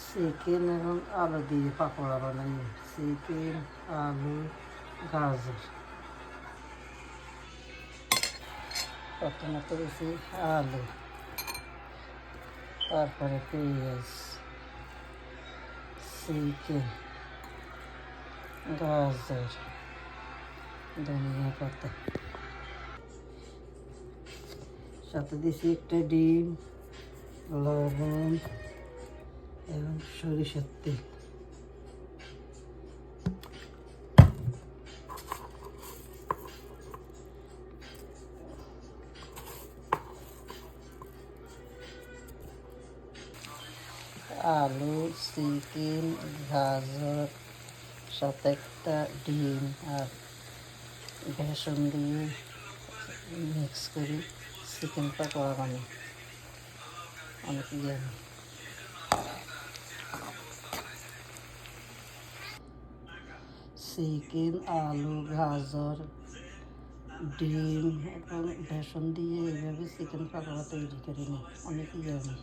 Chicken এবং আলু দিয়ে পাকোড়া বানাই। চিকেন, আলু, গাজর। প্রথমে করেছি আলু, তারপরে পেঁয়াজ, চিকেন, গাজর, ধনিয়া পাতা, সাথে দিয়েছি একটা ডিম, লবণ এবং সরিষার তেল। আলু, চিকেন, গাজর, সাথে একটা ডিম আর বেসন দিয়ে মিক্স করি চিকেন পাকোড়া বানাই। অনেক ইয়ামি। চিকেন, আলু, গাজর, ডিম এবং বেসন দিয়ে এইভাবে চিকেন পাকোড়া তৈরি করে নিই। অনেক ইয়ামি।